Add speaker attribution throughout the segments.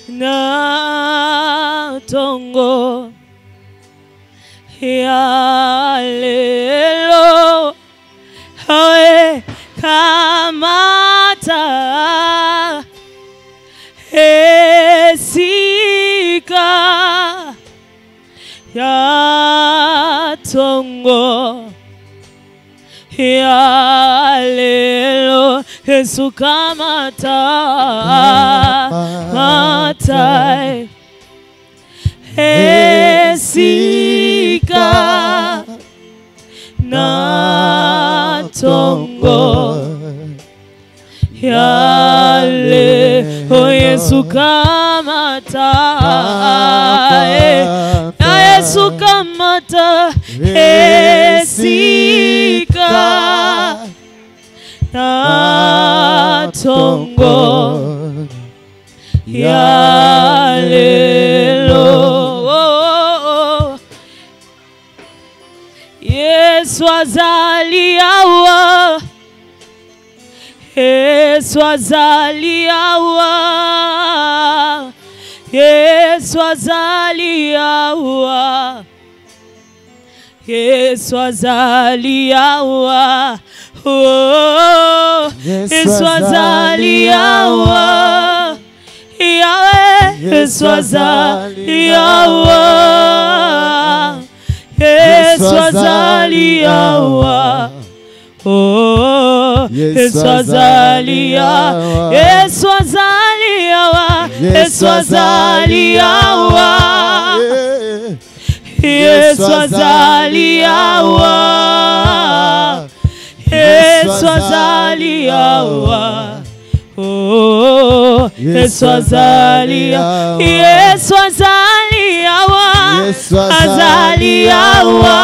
Speaker 1: na tongo ya lelo hawe kamata esika ya tongo ya lelo Yesu kamata matai esika na tongo ya lelo Yesu kamata Yesu kamata esika na tongo ya lelo Yesu azaliawa Yesu azaliawa Yesu azaliawa Yesu azaliawa oh Yesu azaliawa Yahweh Yesu azaliawa Yesu azaliawa oh Yesu azaliawa Yesu azaliawa Yesu azaliawa Yesu azaliawa Yesu azaliawa oh Yesu azaliawa Yesu azaliawa azaliawa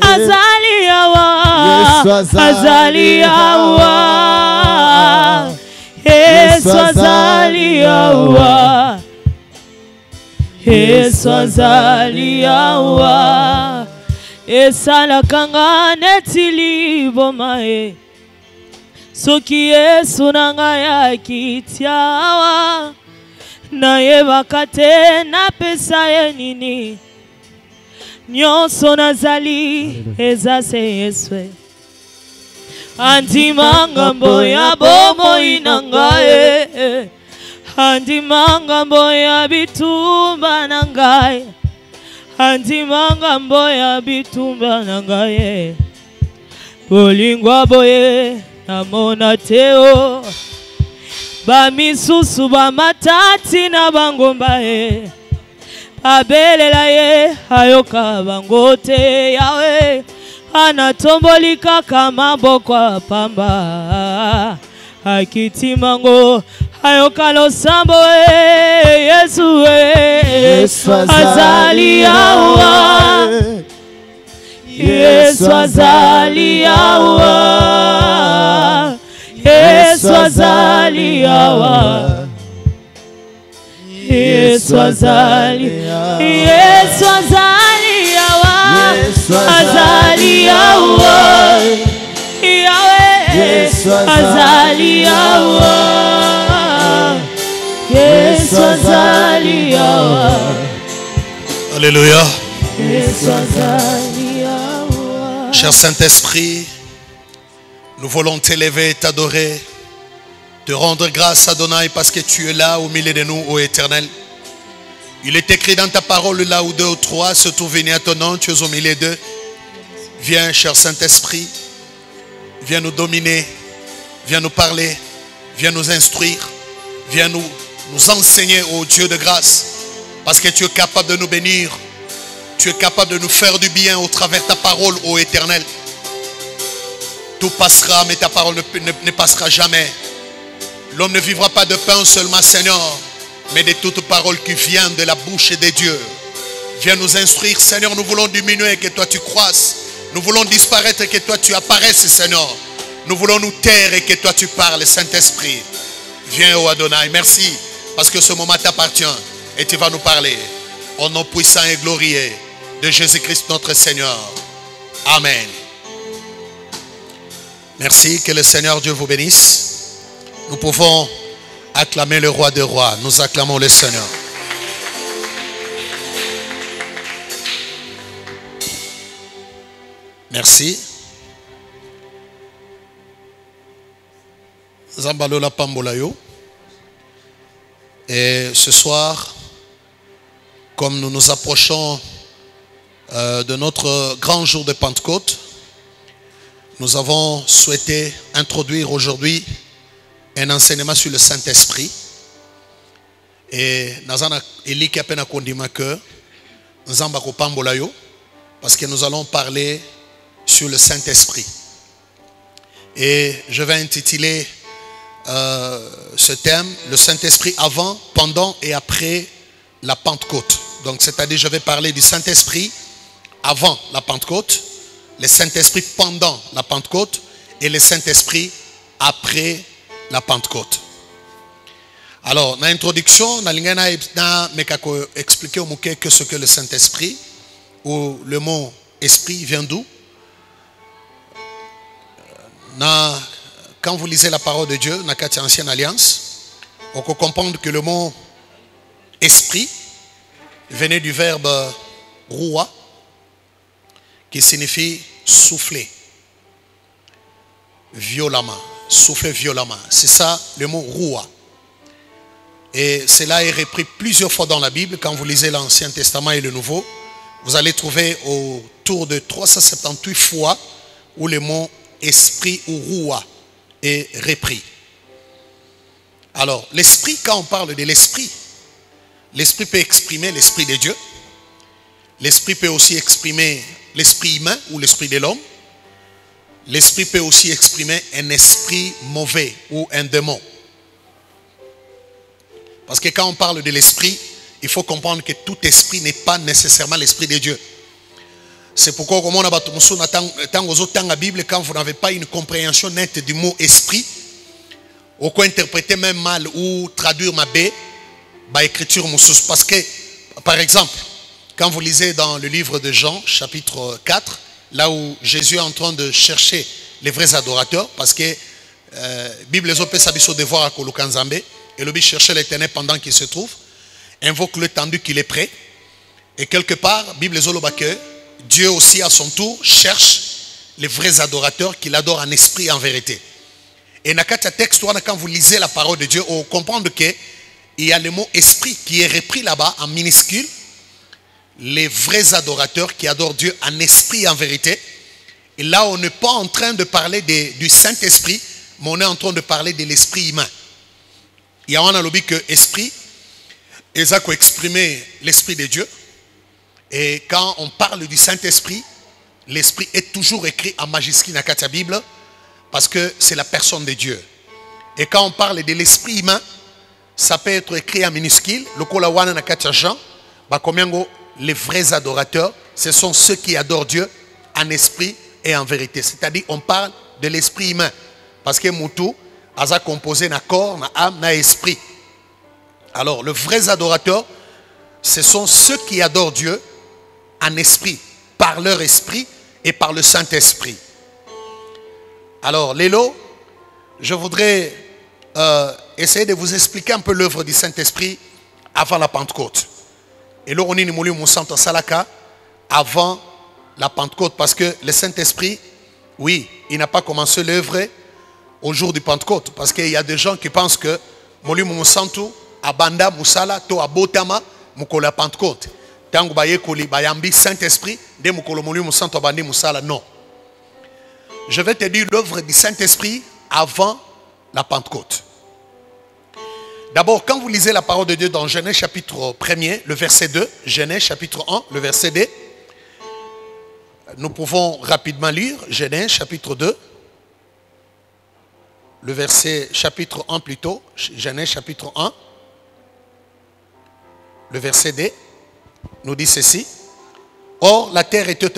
Speaker 1: azaliawa azaliawa Yesu azaliawa Yesu azaliawa esala kanga netili bomae soki Yesu nanga ya kitiawa na yebaka te na pesa ye nini nyonso nazali eza se Yesu andima ngambo ya bomoi na ngai andima ngambo ya bitumba na ngai andima ngambo ya bitumba na ngai bolingwa boye namona teo ba misusu ba matati na bangomba abelela ye ayoka bangote yawe anatombolika kama boko pamba akitimango ayoka losambo Yesu azaliawa Yesu azaliawa Yesu azaliawa Yesu azaliawa Yesu azaliawa azaliawa Yesu azaliawa Yesu azaliawa
Speaker 2: Alléluia.
Speaker 1: Yesu azaliawa.
Speaker 2: Cher Saint-Esprit, nous voulons t'élever, t'adorer, te rendre grâce Adonai parce que tu es là au milieu de nous, ô Éternel. Il est écrit dans ta parole là où deux ou trois se trouvent unis à ton nom, tu es au milieu d'eux. Viens, cher Saint-Esprit, viens nous dominer, viens nous parler, viens nous instruire, viens nous enseigner, ô Dieu de grâce, parce que tu es capable de nous bénir, tu es capable de nous faire du bien au travers de ta parole, ô Éternel. Tout passera, mais ta parole ne passera jamais. L'homme ne vivra pas de pain seulement, Seigneur, mais de toute parole qui vient de la bouche de Dieu. Viens nous instruire, Seigneur. Nous voulons diminuer, que toi tu croisses. Nous voulons disparaître, que toi tu apparaisses, Seigneur. Nous voulons nous taire et que toi tu parles, Saint-Esprit. Viens, ô Adonai. Merci, parce que ce moment t'appartient et tu vas nous parler. Au nom puissant et glorieux de Jésus-Christ notre Seigneur. Amen. Merci, que le Seigneur Dieu vous bénisse. Nous pouvons Acclamez le roi des rois. Nous acclamons le Seigneur. Merci. Zambalola Pambolayo. Et ce soir, comme nous nous approchons de notre grand jour de Pentecôte, nous avons souhaité introduire aujourd'hui un enseignement sur le Saint-Esprit. Et Nazana Eli Kapena Kondima que Nzambako Pambolayo, parce que nous allons parler sur le Saint-Esprit. Et je vais intituler ce thème, le Saint-Esprit avant, pendant et après la Pentecôte. Donc c'est-à-dire je vais parler du Saint-Esprit avant la Pentecôte, le Saint-Esprit pendant la Pentecôte et le Saint-Esprit après la Pentecôte. Alors, dans l'introduction, je vais expliquer au que ce que le Saint-Esprit, ou le mot esprit vient d'où. Quand vous lisez la parole de Dieu, dans l'Ancienne Alliance, on peut comprendre que le mot esprit venait du verbe roua, qui signifie souffler violemment. Souffler violemment. C'est ça le mot roua. Et cela est repris plusieurs fois dans la Bible. Quand vous lisez l'Ancien Testament et le Nouveau, vous allez trouver autour de 378 fois où le mot esprit ou roua est repris. Alors, l'esprit, quand on parle de l'esprit, l'esprit peut exprimer l'esprit de Dieu. L'esprit peut aussi exprimer l'esprit humain ou l'esprit de l'homme. L'esprit peut aussi exprimer un esprit mauvais ou un démon. Parce que quand on parle de l'esprit, il faut comprendre que tout esprit n'est pas nécessairement l'esprit de Dieu. C'est pourquoi, comme on a dans la Bible, quand vous n'avez pas une compréhension nette du mot esprit, on peut interpréter même mal ou traduire ma B, par écriture moussous. Parce que, par exemple, quand vous lisez dans le livre de Jean, chapitre 4, là où Jésus est en train de chercher les vrais adorateurs, parce que la Bible les opère sa devoir à Kolukanzambe, et le but chercher l'éternel pendant qu'il se trouve, invoque le tendu qu'il est prêt, et quelque part, la Bible les oloba que Dieu aussi à son tour cherche les vrais adorateurs qu'il adore en esprit et en vérité. Et dans ce texte, quand vous lisez la parole de Dieu, on comprend qu'il y a le mot esprit qui est repris là-bas en minuscule. Les vrais adorateurs qui adorent Dieu en esprit et en vérité. Et là, on n'est pas en train de parler du Saint-Esprit, mais on est en train de parler de l'esprit humain. Il y a un lobby que esprit, ils ont exprimé l'esprit de Dieu. Et quand on parle du Saint-Esprit, l'esprit est toujours écrit en majuscule dans la Bible, parce que c'est la personne de Dieu. Et quand on parle de l'esprit humain, ça peut être écrit en minuscule. Le Kolawana na Jean, les vrais adorateurs, ce sont ceux qui adorent Dieu en esprit et en vérité. C'est-à-dire, on parle de l'esprit humain. Parce que Moutou a composé na corps, na âme, na esprit. Alors, les vrais adorateurs, ce sont ceux qui adorent Dieu en esprit, par leur esprit et par le Saint-Esprit. Alors, Lélo, je voudrais essayer de vous expliquer un peu l'œuvre du Saint-Esprit avant la Pentecôte. Et là, on est au centre Salaka avant la Pentecôte. Parce que le Saint-Esprit, oui, il n'a pas commencé l'œuvre au jour du Pentecôte. Parce qu'il y a des gens qui pensent que Moli Mousantou, Abanda, Moussala, To Abotama, Moukola Pentecôte. Tango Baye Koli, Bayambi, Saint-Esprit, de Moukolo Moli Mousantou, Abandi, Moussala. Non. Je vais te dire l'œuvre du Saint-Esprit avant la Pentecôte. D'abord, quand vous lisez la parole de Dieu dans Genèse chapitre 1er, le verset 2, Genèse chapitre 1, le verset 2, nous pouvons rapidement lire Genèse chapitre 2, le verset chapitre 1 plutôt, Genèse chapitre 1, le verset 2, nous dit ceci. Or, la terre était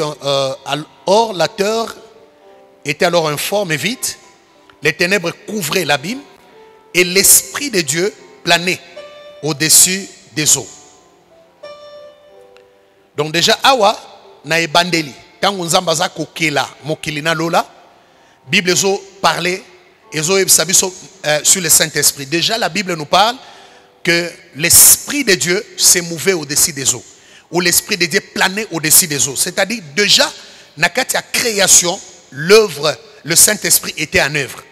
Speaker 2: alors informe et vide, les ténèbres couvraient l'abîme, et l'Esprit de Dieu planait au-dessus des eaux. Donc déjà, awa na ebandeli. Quand on zambaza kokela mokili na lola, Bible zo parlait sur le Saint-Esprit. Déjà, la Bible nous parle que l'Esprit de Dieu s'est mouvé au-dessus des eaux. Ou l'Esprit de Dieu planait au-dessus des eaux. C'est-à-dire, déjà, dans la création, l'œuvre, le Saint-Esprit était en œuvre.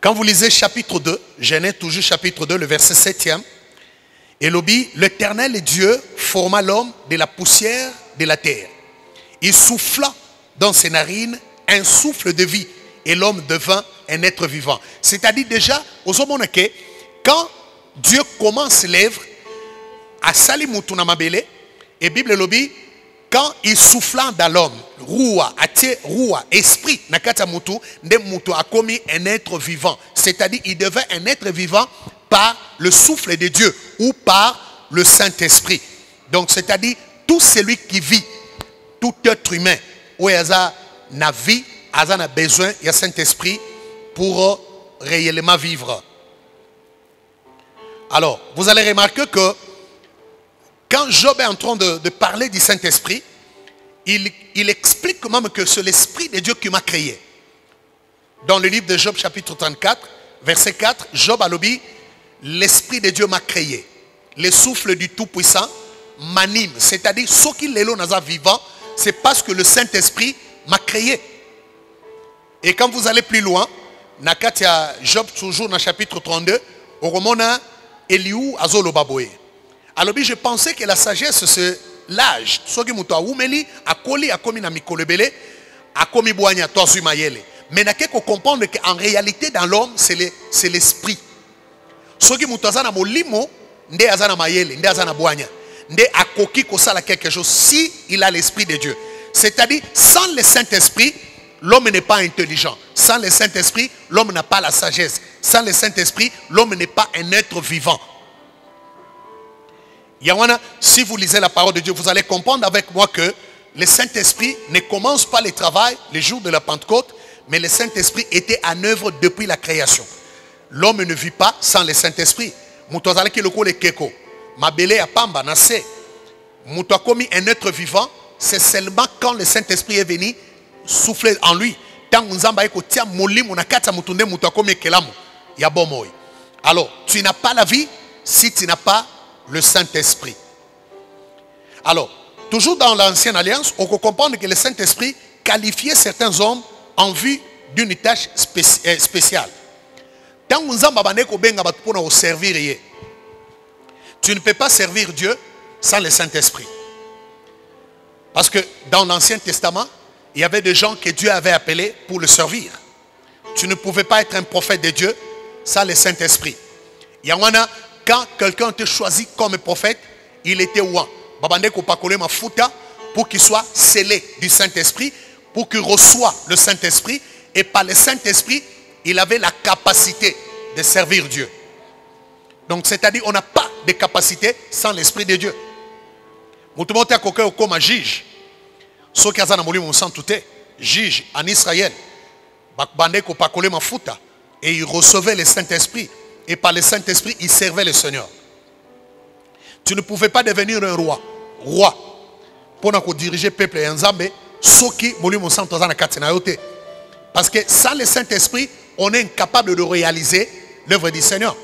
Speaker 2: Quand vous lisez chapitre 2, Genèse toujours chapitre 2, le verset 7e, et l'Éternel Dieu forma l'homme de la poussière de la terre. Il souffla dans ses narines un souffle de vie et l'homme devint un être vivant. C'est-à-dire déjà, quand Dieu commence l'œuvre, à Salimutu Namabele, et Bible lobi, quand il souffla dans l'homme, esprit, nakata mutu, nde mutu a commis un être vivant. C'est-à-dire, il devint un être vivant par le souffle de Dieu ou par le Saint-Esprit. Donc, c'est-à-dire, tout celui qui vit, tout être humain, où il y a une vie, il a besoin, il y a Saint-Esprit pour réellement vivre. Alors, vous allez remarquer que quand Job est en train de parler du Saint-Esprit, il explique même que c'est l'Esprit de Dieu qui m'a créé. Dans le livre de Job, chapitre 34, verset 4, Job a dit, l'Esprit de Dieu m'a créé. Le souffle du Tout-Puissant m'anime. C'est-à-dire, ce qui est là vivant, c'est parce que le Saint-Esprit m'a créé. Et quand vous allez plus loin, Nakatia Job, toujours dans le chapitre 32, au Romana, Eliou Azolo Baboé. Alors, je pensais que la sagesse, c'est l'âge. Ce qui m'a dit, akoli akomi na mikolebele, akomi boanya toasu mayele. Mais n'a qu'à comprendre qu'en réalité, dans l'homme, c'est l'esprit. Ce qui m'a dit, molimo, nde azana mayele, nde azana boanya, nde akoki kosala quelque chose si il a l'esprit de Dieu. C'est-à-dire, sans le Saint-Esprit, l'homme n'est pas intelligent. Sans le Saint-Esprit, l'homme n'a pas la sagesse. Sans le Saint-Esprit, l'homme n'est pas un être vivant. Yawana, si vous lisez la parole de Dieu, vous allez comprendre avec moi que le Saint-Esprit ne commence pas le travail les jours de la Pentecôte, mais le Saint-Esprit était en œuvre depuis la création. L'homme ne vit pas sans le Saint-Esprit. Moutouazale qui le kole keko, mabele a pamba nase. Moutou commis un être vivant, c'est seulement quand le Saint-Esprit est venu souffler en lui. Tant nzamba eko tia moli monakata moutunde moutou commis kelamu. Ya bon moi. Alors, tu n'as pas la vie si tu n'as pas le Saint-Esprit. Alors, toujours dans l'Ancienne Alliance, on peut comprendre que le Saint-Esprit qualifiait certains hommes en vue d'une tâche spéciale. Tant que servir, tu ne peux pas servir Dieu sans le Saint-Esprit. Parce que dans l'Ancien Testament, il y avait des gens que Dieu avait appelés pour le servir. Tu ne pouvais pas être un prophète de Dieu sans le Saint-Esprit. Il y en a, quand quelqu'un te choisit comme prophète, il était ouan. Pour qu'il soit scellé du Saint-Esprit, pour qu'il reçoive le Saint-Esprit. Et par le Saint-Esprit, il avait la capacité de servir Dieu. Donc, c'est-à-dire, on n'a pas de capacité sans l'Esprit de Dieu. Comme juge, ceux qui ont juge en Israël, et il recevait le Saint-Esprit. Et par le Saint-Esprit, il servait le Seigneur. Tu ne pouvais pas devenir un roi. Roi. Pour diriger le peuple et Nzambe, parce que sans le Saint-Esprit, on est incapable de réaliser l'œuvre du Seigneur.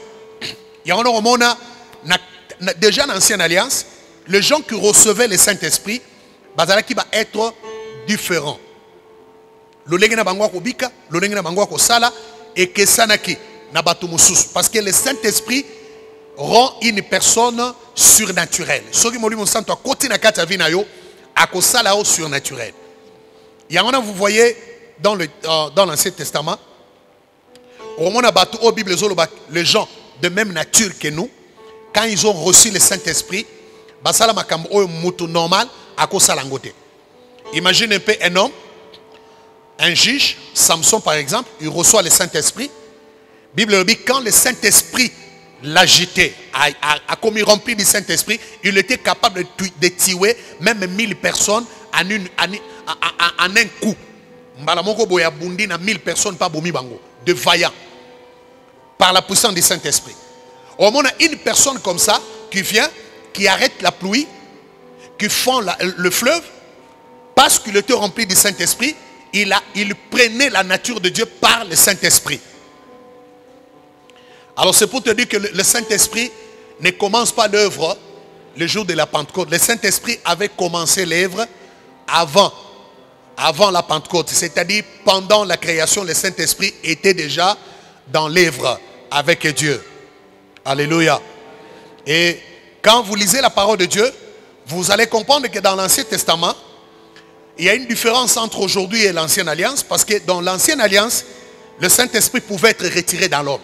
Speaker 2: Il y a déjà dans l'Ancienne Alliance, les gens qui recevaient le Saint-Esprit, qui va être différent. Et que sanaki. Parce que le Saint-Esprit rend une personne surnaturelle. Ce qui m'a santo côté na kata vina yo akosala o surnaturel. Il y en a, vous voyez dans l'Ancien Testament, au moment où Bible les gens de même nature que nous, quand ils ont reçu le Saint-Esprit, basala makambo o mutu normal akosala ngote. Imagine un peu un homme, un juge, Samson par exemple, il reçoit le Saint-Esprit. Bible dit quand le Saint-Esprit l'agitait, a commis rempli du Saint-Esprit, il était capable de tuer même 1000 personnes en un coup. Mbalamoko boya bundi na 1000 personnes pas bomi bango, de vaillants, par la puissance du Saint-Esprit. Au moment a une personne comme ça qui vient, qui arrête la pluie, qui fend le fleuve, parce qu'il était rempli du Saint-Esprit, il prenait la nature de Dieu par le Saint-Esprit. Alors c'est pour te dire que le Saint-Esprit ne commence pas l'œuvre le jour de la Pentecôte. Le Saint-Esprit avait commencé l'œuvre avant la Pentecôte. C'est-à-dire pendant la création, le Saint-Esprit était déjà dans l'œuvre avec Dieu. Alléluia. Et quand vous lisez la parole de Dieu, vous allez comprendre que dans l'Ancien Testament, il y a une différence entre aujourd'hui et l'Ancienne Alliance, parce que dans l'Ancienne Alliance, le Saint-Esprit pouvait être retiré dans l'homme.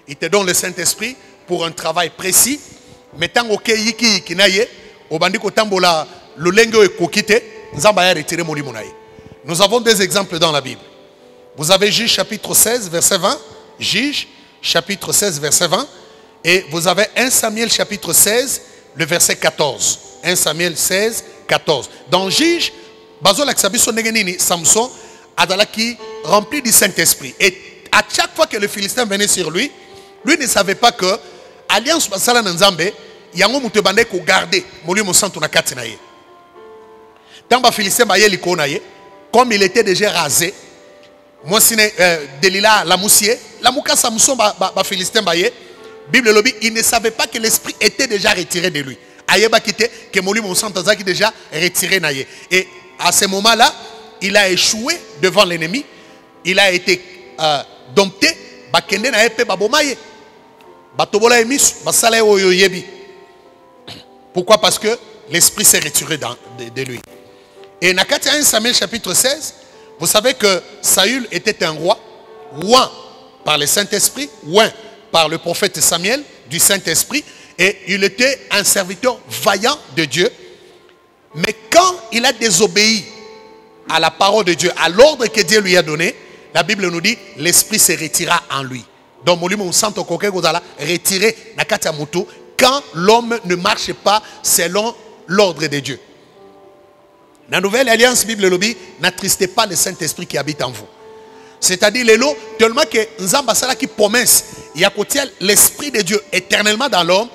Speaker 2: Il te donne le Saint-Esprit pour un travail précis. Mais tant que nous avons des exemples dans la Bible. Vous avez Juge chapitre 16, verset 20. Juge chapitre 16, verset 20. Et vous avez 1 Samuel chapitre 16, le verset 14. 1 Samuel 16, 14. Dans Juge, Samson adalaki rempli du Saint-Esprit. Et à chaque fois que le Philistin venait sur lui, lui ne savait pas que Alliance Basala Nzambe, yango mutebande ko garder molimo santo na kati na ye. Tamba Philistin ba ye liko na ye, comme il était déjà rasé, moi sine Delila la moussier, la mouka Samson ba Philistin ba ye, Bible lobby, il ne savait pas que l'esprit était déjà retiré de lui. Ayeba kite que molimo santo zaki déjà retiré na ye. Et à ce moment-là, il a échoué devant l'ennemi, il a été dompté, bakende na epe babomaye. Batobola emis, basala oyo yebi. Pourquoi? Parce que l'esprit s'est retiré de lui. Et dans 1 Samuel chapitre 16, vous savez que Saül était un roi, oint par le Saint-Esprit, oint par le prophète Samuel du Saint-Esprit, et il était un serviteur vaillant de Dieu. Mais quand il a désobéi à la parole de Dieu, à l'ordre que Dieu lui a donné, la Bible nous dit, l'esprit se retira en lui. Donc, on sent retirer quand l'homme ne marche pas selon l'ordre de Dieu. Dans la nouvelle alliance, Bible le dit, n'attristez pas le Saint-Esprit qui habite en vous. C'est-à-dire, tellement que Nzamba Sala qui promesse, il y a l'Esprit de Dieu éternellement dans l'homme,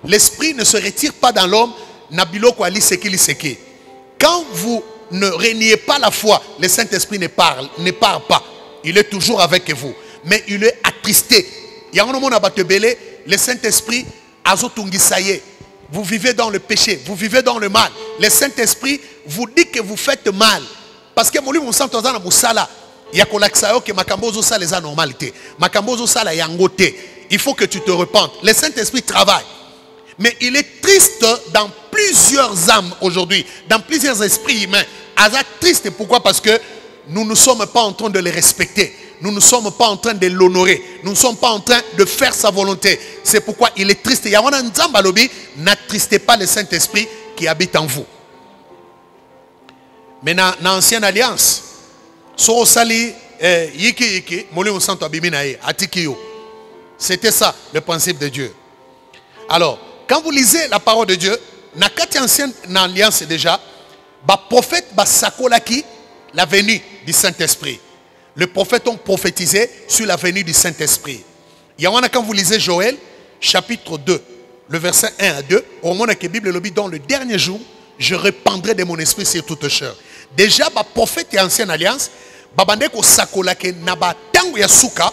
Speaker 2: l'Esprit ne se retire pas dans l'homme, quand vous ne reniez pas la foi, le Saint-Esprit ne part pas. Il est toujours avec vous. Mais il est attristé. Le Saint-Esprit, vous vivez dans le péché, vous vivez dans le mal. Le Saint-Esprit vous dit que vous faites mal. Parce que il faut que tu te repentes. Le Saint-Esprit travaille. Mais il est triste dans plusieurs âmes aujourd'hui, dans plusieurs esprits humains. Triste, pourquoi? Parce que nous ne sommes pas en train de le respecter. Nous ne sommes pas en train de l'honorer. Nous ne sommes pas en train de faire sa volonté. C'est pourquoi il est triste. N'attristez pas le Saint-Esprit qui habite en vous. Mais dans l'ancienne alliance, c'était ça le principe de Dieu. Alors, quand vous lisez la parole de Dieu, dans l'ancienne alliance déjà, le prophète Sakolaki, la venue du Saint-Esprit. Le prophète ont prophétisé sur la venue du Saint-Esprit. Quand vous lisez Joël, chapitre 2, le verset 1 à 2, au moment où la Bible le dit, dans le dernier jour, je répandrai de mon esprit sur toute chair. Déjà, le prophète et ancienne alliance, babandeko sakolake naba tangu ya suka,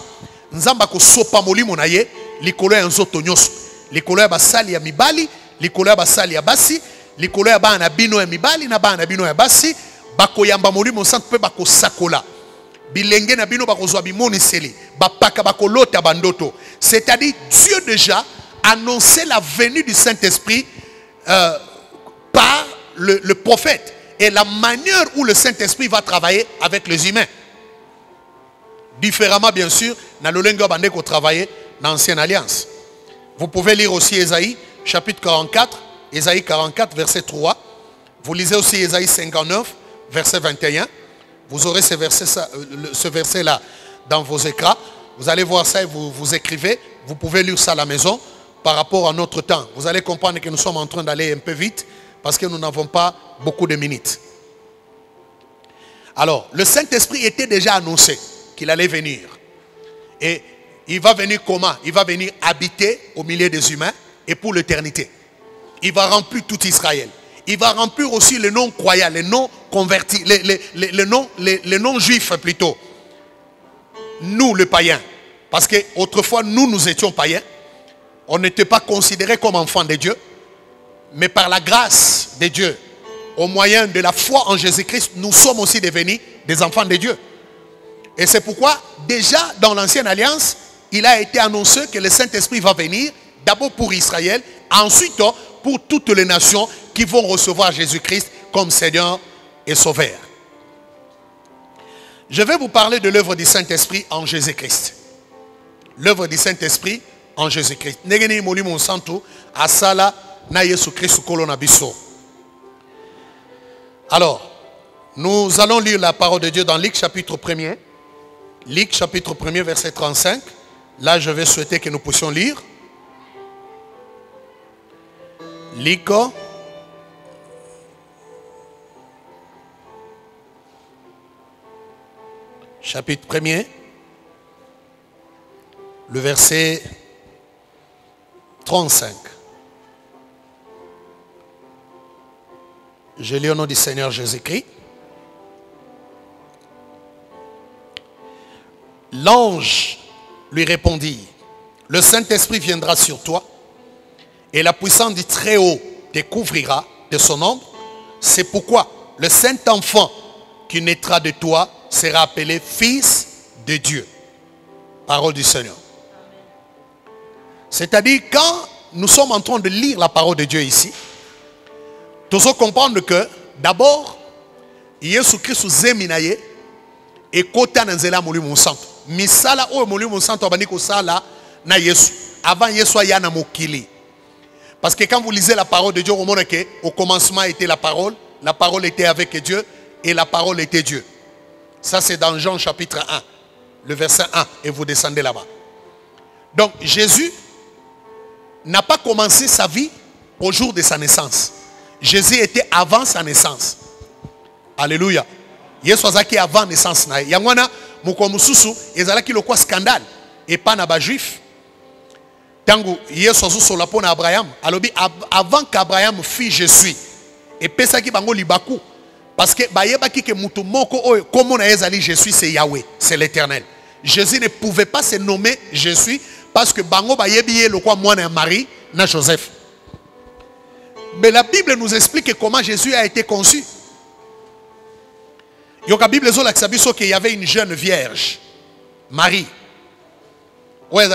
Speaker 2: nzamba ko sopa molimo na ye, likolo ya nzoto nyoso, likolo ya basali ya mibali, likolo ya basali ya basi, likolo ya bana bino ya mibali na bana bino ya basi, bako yamba molimo santo pe bako sakola. Bilenge na bino bako zwa bimoniseli, bapaka bako lota bandoto. C'est-à-dire, Dieu déjà annonçait la venue du Saint-Esprit par le prophète. Et la manière où le Saint-Esprit va travailler avec les humains. Différemment, bien sûr, dans le lingo bandé qu'on travaillait dans l'ancienne alliance. Vous pouvez lire aussi Ésaïe, chapitre 44, Ésaïe 44, verset 3. Vous lisez aussi Ésaïe 59, verset 21. Vous aurez ce verset-là dans vos écrans. Vous allez voir ça et vous écrivez. Vous pouvez lire ça à la maison par rapport à notre temps. Vous allez comprendre que nous sommes en train d'aller un peu vite parce que nous n'avons pas beaucoup de minutes. Alors, le Saint-Esprit était déjà annoncé qu'il allait venir. Et il va venir comment? Il va venir habiter au milieu des humains et pour l'éternité. Il va remplir tout Israël. Il va remplir aussi les non-croyants, les non-convertis, les non-juifs plutôt. nous, les païens, parce qu'autrefois, nous étions païens, on n'était pas considérés comme enfants de Dieu, mais par la grâce de Dieu, au moyen de la foi en Jésus-Christ, nous sommes aussi devenus des enfants de Dieu. Et c'est pourquoi, déjà dans l'Ancienne Alliance, il a été annoncé que le Saint-Esprit va venir, d'abord pour Israël, ensuite pour toutes les nations qui vont recevoir Jésus-Christ comme Seigneur et Sauveur. Je vais vous parler de l'œuvre du Saint-Esprit en Jésus-Christ. L'œuvre du Saint-Esprit en Jésus-Christ. Negeni molimo santo asala na Yesu Christ kolo na biso. Alors, nous allons lire la parole de Dieu dans Luc chapitre 1er. Luc chapitre 1er verset 35. Là, je vais souhaiter que nous puissions lire. Luc chapitre 1er, le verset 35. Je lis au nom du Seigneur Jésus-Christ. L'ange lui répondit, le Saint-Esprit viendra sur toi et la puissance du Très-Haut te couvrira de son ombre. C'est pourquoi le Saint-Enfant qui naîtra de toi sera appelé Fils de Dieu. Parole du Seigneur. C'est-à-dire, quand nous sommes en train de lire la parole de Dieu ici, nous devons comprendre que, d'abord, Jésus Christ zeminaye et kota nanzela molimo santo. Misala o molimo santo abandi ko sala na Yesu. Avant Yesu ya na mokili. Parce que quand vous lisez la parole de Dieu, vous montrez qu'au commencement était la parole était avec Dieu et la parole était Dieu. Ça c'est dans Jean chapitre 1, le verset 1, et vous descendez là-bas. Donc Jésus n'a pas commencé sa vie au jour de sa naissance. Jésus était avant sa naissance. Alléluia. Yesu azaki avant naissance na. Yangwana mukomususu ezalaki lokwa scandale et pas na ba juif. Tango Yesu azuso la pona Abraham, alobi avant qu'Abraham fit je suis. Et pesaki bango libaku parce que bayebaki ke mutu moko oyo comme na ezali je suis c'est Yahweh, c'est l'Éternel. Jésus ne pouvait pas se nommer je suis parce que bango bayebi lokwa mwana Marie na Joseph. Mais la Bible nous explique comment Jésus a été conçu. La Bible nous explique qu'il y avait une jeune vierge, Marie. Et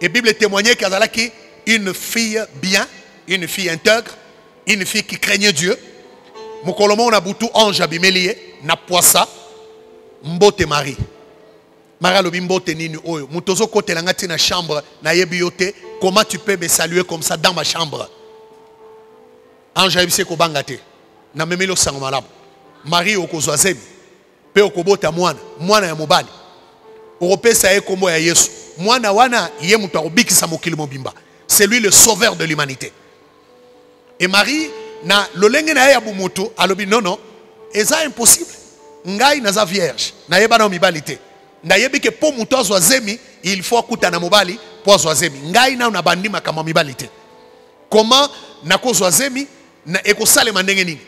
Speaker 2: la Bible témoignait qu'elle était une fille bien, une fille intègre, une fille qui craignait Dieu. Mukolomo na butu ange abimelie na poissa mbote Marie. Marie lobi mbote nini oyo mutozo kote la ngati na chambre na yebiote. Comment tu peux me saluer comme ça dans ma chambre? Ange abise ko bangate na memelo sango malamu. Marie okozwa zemi pe okobota mwana ya mobali. Oropesa ye kombo ya Yesu. Mwana wana ye mutu akobikisa mokili mobimba. C'est lui le sauveur de l'humanité. Et Marie na lolenge na ya bumutu alobi non, eza impossible. Ngai naza vierge, na yeba na mibali te. Na yebi ke po mutu azwa zemi, il faut akuta na mobali po azwa zemi. Ngai na una bandima kama mibali te. Comment nakozwa zemi na ekosale mandenge nini?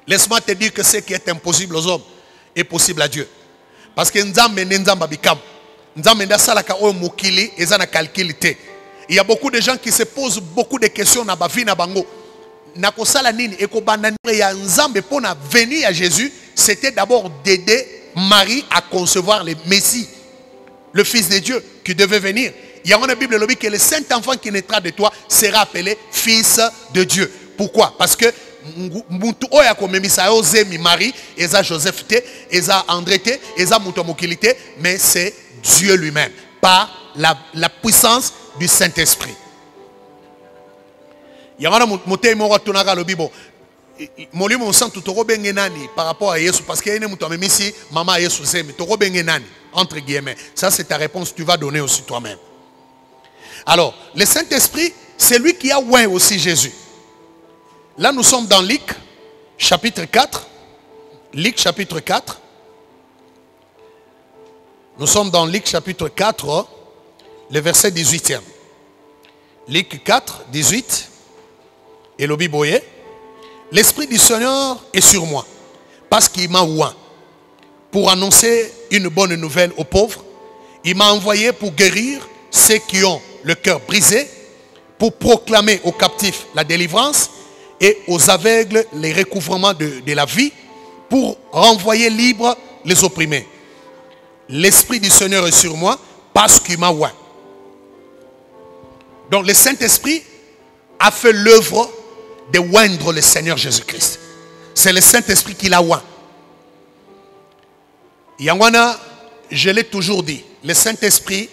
Speaker 2: Laisse-moi te dire que ce qui est impossible aux hommes est possible à Dieu. Parce que nzambe nzamba bikam. Nzambe ndasalaka oyo mokili eza na calculité. Il y a beaucoup de gens qui se posent beaucoup de questions na ba vie na bango. Na kosala nini ekobanda ya nzambe pona venir à Jésus, c'était d'abord d'aider Marie à concevoir le Messie, le Fils de Dieu qui devait venir. Il y a dans la Bible que le Saint-Enfant qui naîtra de toi sera appelé Fils de Dieu. Pourquoi? Parce que Marie, Eza Joseph, Eza André, Eza Moutomokilité, mais c'est Dieu lui-même, par la puissance du Saint-Esprit. Il y a un moté mora tonaka le bibo. Molimo on sent tout robenge nani par rapport à Yesu parce qu'il y a une mouton même ici maman Yesu c'est mais tout robenge nani entre guillemets. Ça c'est ta réponse, tu vas donner aussi toi-même. Alors, le Saint-Esprit, c'est lui qui a oint aussi Jésus. Là nous sommes dans Luc chapitre 4. Luc chapitre 4. Nous sommes dans Luc chapitre 4, le verset 18e. Luc 4, 18. Et le Biboye, l'Esprit du Seigneur est sur moi, parce qu'il m'a oint pour annoncer une bonne nouvelle aux pauvres. Il m'a envoyé pour guérir ceux qui ont le cœur brisé, pour proclamer aux captifs la délivrance et aux aveugles les recouvrements de la vie, pour renvoyer libres les opprimés. L'Esprit du Seigneur est sur moi parce qu'il m'a oint. Donc le Saint-Esprit a fait l'œuvre de oindre le Seigneur Jésus-Christ. C'est le Saint-Esprit qui l'a oint. Yangwana, je l'ai toujours dit, le Saint-Esprit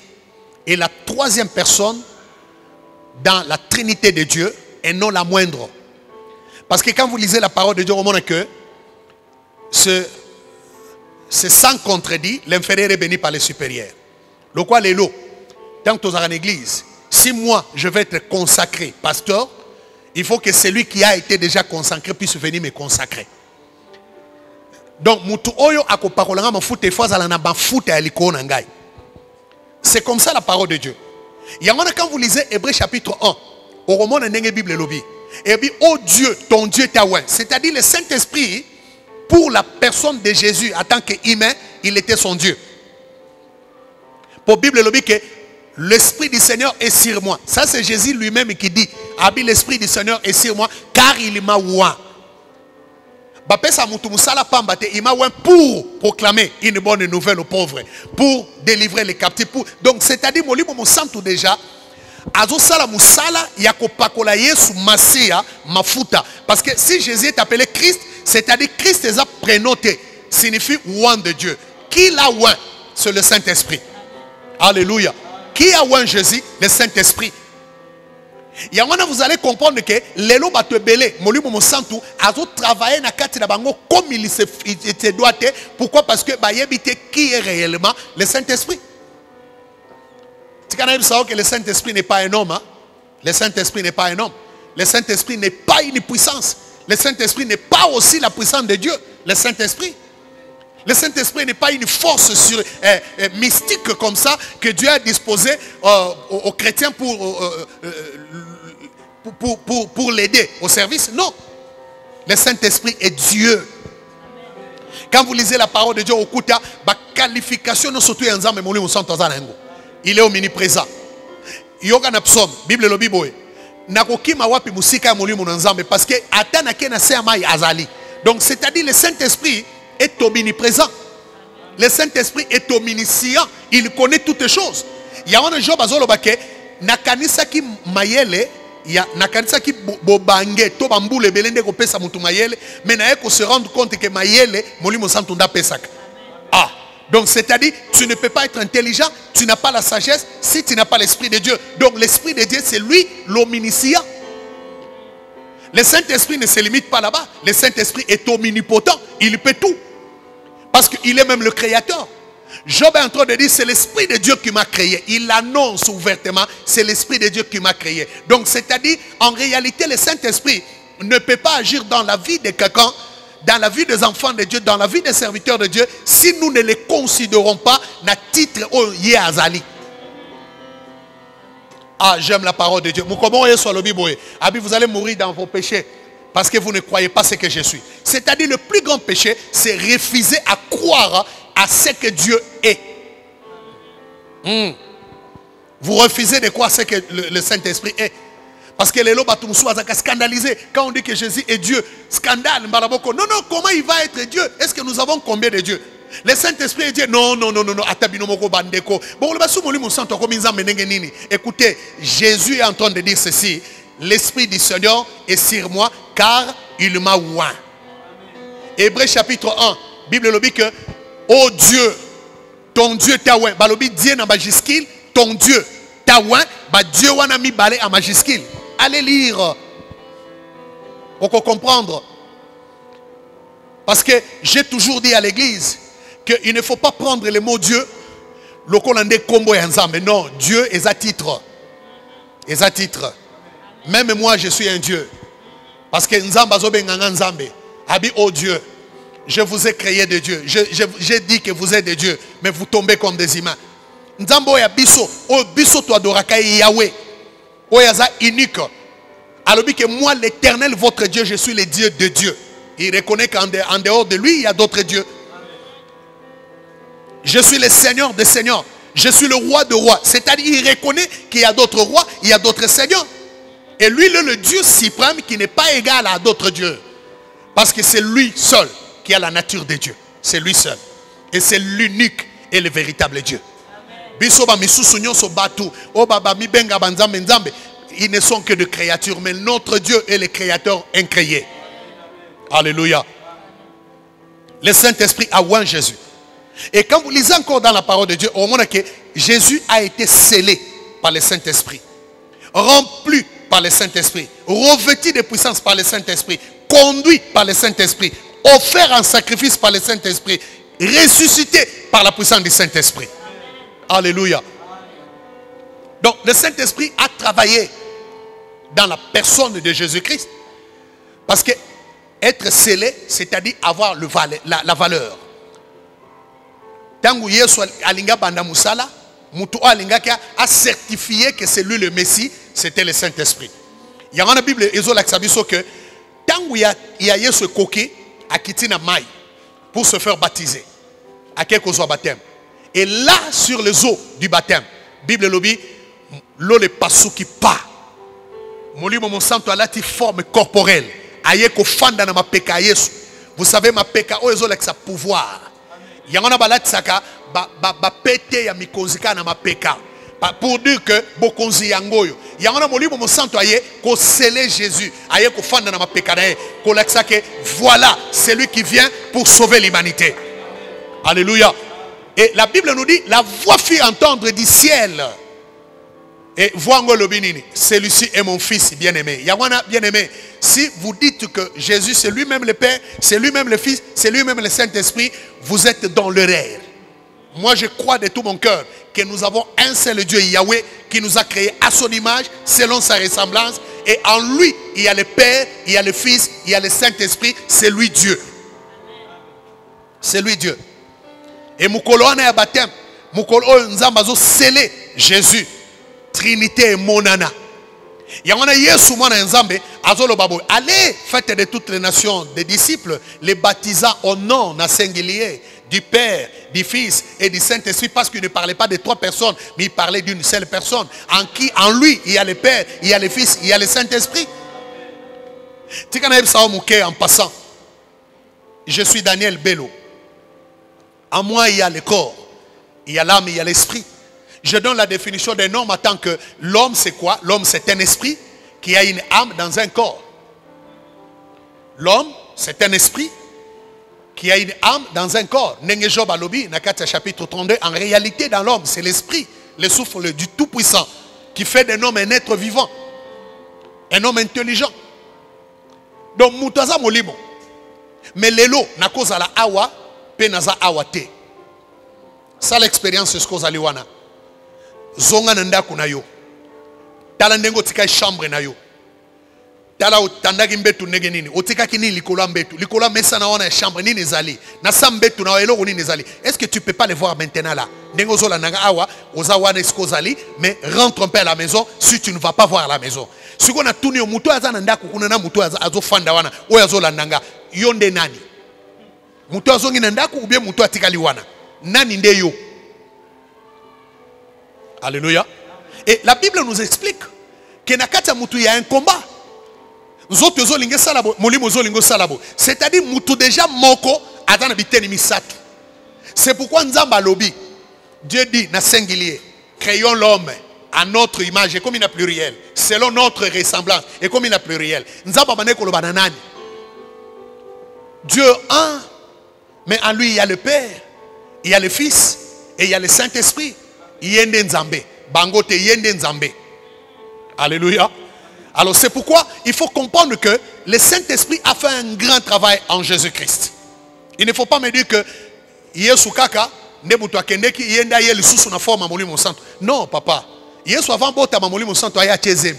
Speaker 2: est la troisième personne dans la Trinité de Dieu et non la moindre. Parce que quand vous lisez la parole de Dieu, on montre que c'est sans contredit, l'inférieur est béni par le supérieur. Le quoi les lots, tant que tu es en église, si moi je vais être consacré pasteur, il faut que celui qui a été déjà consacré puisse venir me consacrer. Donc, c'est comme ça la parole de Dieu. Quand vous lisez Hébreux chapitre 1, au roman de la Bible, et bien, oh Dieu, ton Dieu t'a oint. C'est-à-dire le Saint-Esprit, pour la personne de Jésus, en tant qu'humain, il était son Dieu. Pour la Bible, il dit que l'Esprit du Seigneur est sur moi. Ça, c'est Jésus lui-même qui dit, l'Esprit du Seigneur est sur moi, car il m'a oint. Il m'a oint pour proclamer une bonne nouvelle aux pauvres, pour délivrer les captifs. Donc, c'est-à-dire, mon sang tout déjà, parce que si Jésus est appelé Christ, c'est-à-dire Christ est prénoté, signifie oint de Dieu. Qui l'a oint? C'est le Saint-Esprit. Alléluia. Qui a oint Jésus? Le Saint-Esprit. Et vous allez comprendre que l'élo bato belé, molimo mo santu, azo travailler na kati na bango comme il se doit être. Pourquoi? Parce que bayebite qui est réellement le Saint-Esprit. Tu connais que le Saint-Esprit n'est pas un homme. Hein? Le Saint-Esprit n'est pas un homme. Le Saint-Esprit n'est pas une puissance. Le Saint-Esprit n'est pas aussi la puissance de Dieu. Le Saint-Esprit. Le Saint-Esprit n'est pas une force mystique comme ça que Dieu a disposé aux chrétiens pour l'aider au service. Non. Le Saint-Esprit est Dieu. Quand vous lisez la parole de Dieu au Kouta, la qualification non surtout ensemble il est omniprésent. Yoga na psaume, Bible lo Bible. Nakokima wapi musika ya molimo nzambe parce que atana ke na se amai azali. Donc c'est-à-dire le Saint-Esprit est omniprésent. Le Saint-Esprit est omniscient. Il connaît toutes les choses. Il y a un job à Zolobake. Nakanisa ki mayele. Ya nakanisa ki bobange. To bambule belende ko pesa mutu mayele. Mais na eko se rendre compte que mayele molimo santunda pesaka. Ah. Donc c'est-à-dire tu ne peux pas être intelligent. Tu n'as pas la sagesse si tu n'as pas l'Esprit de Dieu. Donc l'Esprit de Dieu c'est lui l'omniscient. Le Saint-Esprit ne se limite pas là-bas. Le Saint-Esprit est omnipotent. Il peut tout. Parce qu'il est même le créateur. Job est en train de dire, c'est l'Esprit de Dieu qui m'a créé. Il annonce ouvertement, c'est l'Esprit de Dieu qui m'a créé. Donc c'est-à-dire, en réalité, le Saint-Esprit ne peut pas agir dans la vie de quelqu'un, dans la vie des enfants de Dieu, dans la vie des serviteurs de Dieu, si nous ne les considérons pas dans titre Yé Azali. Ah, j'aime la parole de Dieu. Vous allez mourir dans vos péchés parce que vous ne croyez pas ce que je suis. C'est-à-dire le plus grand péché, c'est refuser à croire à ce que Dieu est. Vous refusez de croire ce que le Saint-Esprit est. Parce que les lots sont scandalisés quand on dit que Jésus est Dieu. Scandale. Non, non, comment il va être Dieu? Est-ce que nous avons combien de dieux? Le Saint-Esprit est Dieu. Non. Écoutez, Jésus est en train de dire ceci. L'Esprit du Seigneur est sur moi car il m'a oint. Hébreux chapitre 1. Bible le dit que oh Dieu, ton Dieu t'a oint. Balobi Dieu na majuscule, ton Dieu t'a oint. Dieu wana mi balé en majuscule. Allez lire. Pour comprendre. Parce que j'ai toujours dit à l'église qu'il ne faut pas prendre le mot Dieu, le collandé combo et ensemble. Non, Dieu est à titre. Est à titre. Même moi, je suis un Dieu. Parce que Nzamba zobe nganga Nzambe. Abi, oh Dieu, je vous ai créé de Dieu. J'ai dit que vous êtes des dieux, mais vous tombez comme des humains. Nzambo ya biso, oh biso to adoraka Yahweh. Oh yaza unique. Alors que moi, l'Éternel, votre Dieu, je suis le Dieu de Dieu. Il reconnaît qu'en dehors de lui, il y a d'autres dieux. Je suis le Seigneur des seigneurs. Je suis le roi de rois. C'est-à-dire, il reconnaît qu'il y a d'autres rois, il y a d'autres seigneurs. Et lui, il est le Dieu suprême qui n'est pas égal à d'autres dieux. Parce que c'est lui seul qui a la nature de Dieu. C'est lui seul. Et c'est l'unique et le véritable Dieu. Ils ne sont que de créatures, mais notre Dieu est le créateur incréé. Alléluia. Le Saint-Esprit a oint Jésus. Et quand vous lisez encore dans la parole de Dieu, on montre que Jésus a été scellé par le Saint-Esprit, rempli par le Saint-Esprit, revêtu de puissance par le Saint-Esprit, conduit par le Saint-Esprit, offert en sacrifice par le Saint-Esprit, ressuscité par la puissance du Saint-Esprit. Alléluia. Donc le Saint-Esprit a travaillé dans la personne de Jésus-Christ. Parce que être scellé, c'est-à-dire avoir la valeur. Tangu Yesu alinga banda musala, mutu alinga a certifié que c'est lui le Messie, c'était le Saint-Esprit. Il y a dans la Bible, ezo laksabiso que tangu ya Yesu koke a quitté na mai pour se faire baptiser à quelques eaux baptême. Et là sur les eaux du baptême, Bible lobi l'eau le passo qui part. Molimo mon santo alati forme corporelle. Aye ko fanda na mapeka Yesu. Vous savez mapeka o ezo leksa pouvoir. Yangona balati saka ba pete ya mikonzika na mapeka pour dire que bokonzi yangoyo yangona molimo mo santo aye ko sceller Jésus aye ko fanda na mapeka na ko leksa que voilà c'est lui qui vient pour sauver l'humanité. Alléluia. Et la Bible nous dit la voix fit entendre du ciel. Et celui-ci est mon fils bien-aimé. Yangona bien-aimé. Si vous dites que Jésus c'est lui-même le Père, c'est lui-même le Fils, c'est lui-même le Saint-Esprit, vous êtes dans l'erreur. Moi je crois de tout mon cœur que nous avons un seul Dieu, Yahweh, qui nous a créés à son image, selon sa ressemblance. Et en lui, il y a le Père, il y a le Fils, il y a le Saint-Esprit, c'est lui Dieu. C'est lui Dieu. Et Moukolo a baptême, Moukolo Nzambazo scellé Jésus. Trinité et monana. Allez, faites de toutes les nations des disciples, les baptisant au nom d'un singulier du Père, du Fils et du Saint-Esprit, parce qu'il ne parlait pas de trois personnes, mais il parlait d'une seule personne, en lui, il y a le Père, il y a le Fils, il y a le Saint-Esprit. En passant, je suis Daniel Bello. En moi, il y a le corps, il y a l'âme, il y a l'esprit. Je donne la définition d'un homme en tant que l'homme c'est quoi? L'homme c'est un esprit qui a une âme dans un corps. L'homme c'est un esprit qui a une âme dans un corps. Nenge Job alobi, Nakata chapitre 32, en réalité dans l'homme c'est l'esprit, le souffle du Tout-Puissant qui fait d'un homme un être vivant, un homme intelligent. Donc Moutaza Molimo. Mais l'élo n'a cause à la awa, penaza awate. Ça l'expérience c'est ce qu'on a liwana. Zonga nanda kuna yo. Tala ndengo tika chambre na yo. Tala utandagi mbetu nege nini. Otika kini likola mbetu. Likola mesa na wana chambre nini zali. Na sambetu na eloko nini zali. Est-ce que tu peux pas les voir maintenant là? Ndengo zola nanga awa oza wana esko zali, mais rentre un peu à la maison si tu ne vas pas voir la maison. Si on a tourné au muto aza nanda kuna na muto azo fanda wana. Oya zola nanga. Yonde nani? Muto azo ngi nanda ou bien muto atika liwana. Nani nde yo? Alléluia. Et la Bible nous explique que nakata mutu y a un combat. C'est-à-dire mutu déjà moko adana biteni misatu. C'est pourquoi Nzamba lobi Dieu dit na singulier, créons l'homme à notre image et comme il a pluriel, selon notre ressemblance et comme il a pluriel. Nzamba maneko loba nanani. Dieu un, mais en lui il y a le Père, il y a le Fils et il y a le Saint-Esprit. Yende Nzambe. Bangote Yende Nzambe. Alléluia. Alors c'est pourquoi il faut comprendre que le Saint-Esprit a fait un grand travail en Jésus-Christ. Il ne faut pas me dire que Yesu kaka nebutu akendeki yenda yeli susu na forme molimo santo. Non papa. Yesu avant bota molimo santo aya chezemi.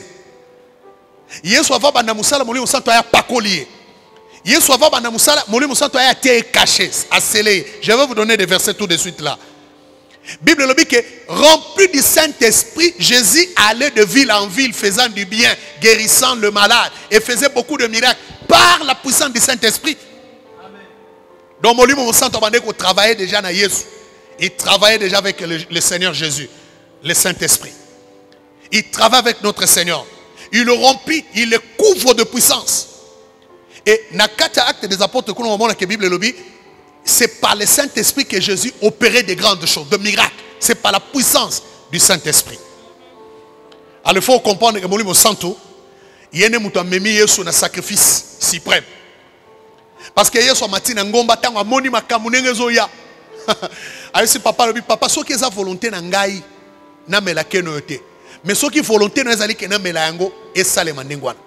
Speaker 2: Yesu avant banda musala molimo santo aya pakolier. Yesu avant banda musala molimo santo aya te caché, à sceller. Je vais vous donner des versets tout de suite là. Bible dit que rempli du Saint-Esprit, Jésus allait de ville en ville faisant du bien, guérissant le malade et faisait beaucoup de miracles par la puissance du Saint-Esprit. Donc, mon Saint-Esprit travaillait déjà dans Jésus. Il travaillait déjà avec le Seigneur Jésus, le Saint-Esprit. Il travaille avec notre Seigneur. Il le remplit, il le couvre de puissance. Et dans le acte des apôtres, la Bible le dit, c'est par le Saint-Esprit que Jésus opérait des grandes choses, de miracles. C'est par la puissance du Saint-Esprit. Alors il faut comprendre que Molimo Santo, il y a un sacrifice suprême. Parce que Yesu matin ngomba tango amoni makamunenge zoya. Ayo si papa lobi papa soki eza volonté na ngai na melake no yote. Mais soki volonté no ezali ke na mela yango esalema ndengwana.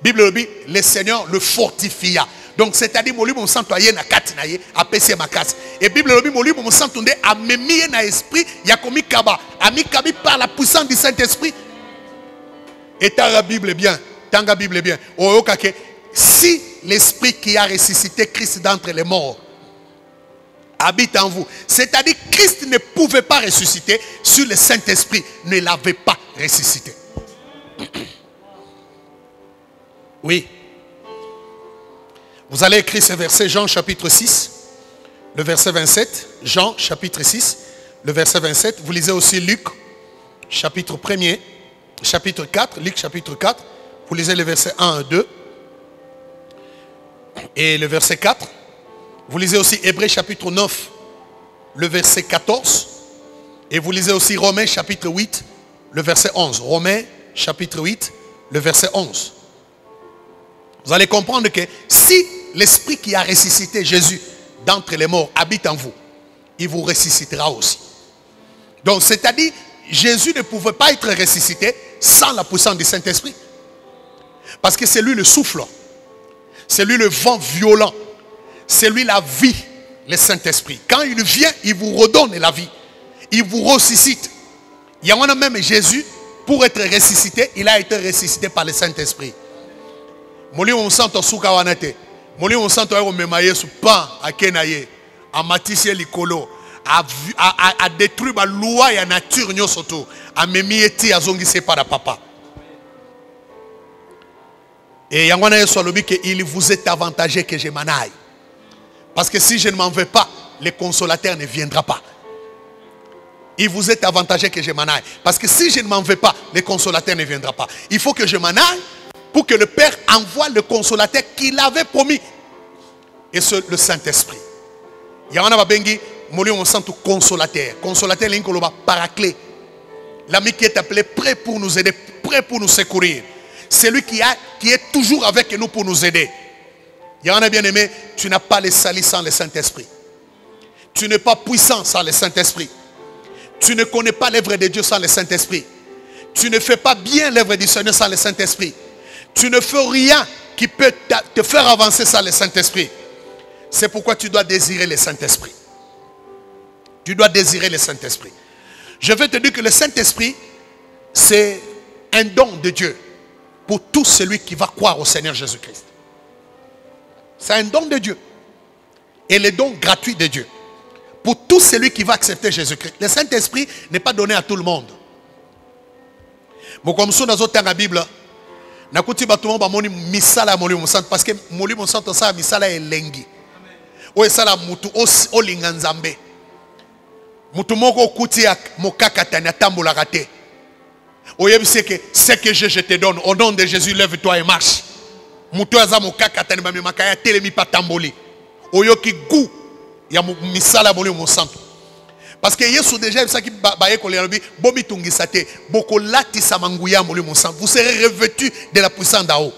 Speaker 2: Bible lobi le Seigneur le fortifia. Donc c'est-à-dire molimo santo aye na kati na ye apesi makasi. Et Bible lobi molimo santo nde amemi na esprit ya komi kaba, ami kabi par la puissance du Saint-Esprit. Et ta Bible bien, tanga Bible bien. Oyokake si l'esprit qui a ressuscité Christ d'entre les morts habite en vous. C'est-à-dire que Christ ne pouvait pas ressusciter si le Saint-Esprit ne l'avait pas ressuscité. Oui. Vous allez écrire ce verset, Jean chapitre 6, le verset 27. Jean chapitre 6, le verset 27. Vous lisez aussi Luc chapitre 1er, chapitre 4, Luc chapitre 4. Vous lisez les versets 1 et 2. Et le verset 4. Vous lisez aussi Hébreux chapitre 9, le verset 14. Et vous lisez aussi Romains chapitre 8, le verset 11. Romains chapitre 8, le verset 11. Vous allez comprendre que si l'esprit qui a ressuscité Jésus d'entre les morts habite en vous, il vous ressuscitera aussi. Donc c'est-à-dire, Jésus ne pouvait pas être ressuscité sans la puissance du Saint-Esprit. Parce que c'est lui le souffle. C'est lui le vent violent. C'est lui la vie, le Saint-Esprit. Quand il vient, il vous redonne la vie. Il vous ressuscite. Il y en a même Jésus, pour être ressuscité, il a été ressuscité par le Saint-Esprit. Moli on sent au soukawanate. Moli on sent au memaye sous pan à kenaye. A matissé l'icolo. A détruit la loi et la nature nyo soto. A memieti a zongi se para papa. Et Yangwana Yesu lobi que il vous est avantagé que je m'en aille. Parce que si je ne m'en vais pas, le consolateur ne viendra pas. Il vous est avantagé que je m'en aille. Parce que si je ne m'en vais pas, le consolateur ne viendra pas. Il faut que je m'en aille pour que le Père envoie le consolateur qu'il avait promis. Et c'est le Saint-Esprit. Yangwana Babengi, Moli on sent tout consolateur. Consolateur l'inkoloba paraclet. L'ami qui est appelé prêt pour nous aider, prêt pour nous secourir. C'est lui qui est toujours avec nous pour nous aider. Il y en a bien aimé, tu n'as pas les salis sans le Saint-Esprit. Tu n'es pas puissant sans le Saint-Esprit. Tu ne connais pas l'œuvre de Dieu sans le Saint-Esprit. Tu ne fais pas bien l'œuvre du Seigneur sans le Saint-Esprit. Tu ne fais rien qui peut te faire avancer sans le Saint-Esprit. C'est pourquoi tu dois désirer le Saint-Esprit. Tu dois désirer le Saint-Esprit. Je vais te dire que le Saint-Esprit, c'est un don de Dieu pour tout celui qui va croire au Seigneur Jésus-Christ. C'est un don de Dieu. Et le don gratuit de Dieu. Pour tout celui qui va accepter Jésus-Christ. Le Saint-Esprit n'est pas donné à tout le monde. Mais comme ça, dans la Bible, parce que Molimo Santo ça misala est lengi. O esala mutu o linganzambe. Mutu moko kuti mokaka tanya tambola kate. Oyebi c'est que ce que je te donne au nom de Jésus, lève-toi et marche. Mutu aza mokaka tanya ba makaya telemi pa tamboli. Oyoki gu ya misala Molimo Santo. Parce que Yesu déjà ça qui baye ko lebi bomi tungisate boko latisa manguya Molimo Santo. Vous serez revêtus de la puissance d'en haut.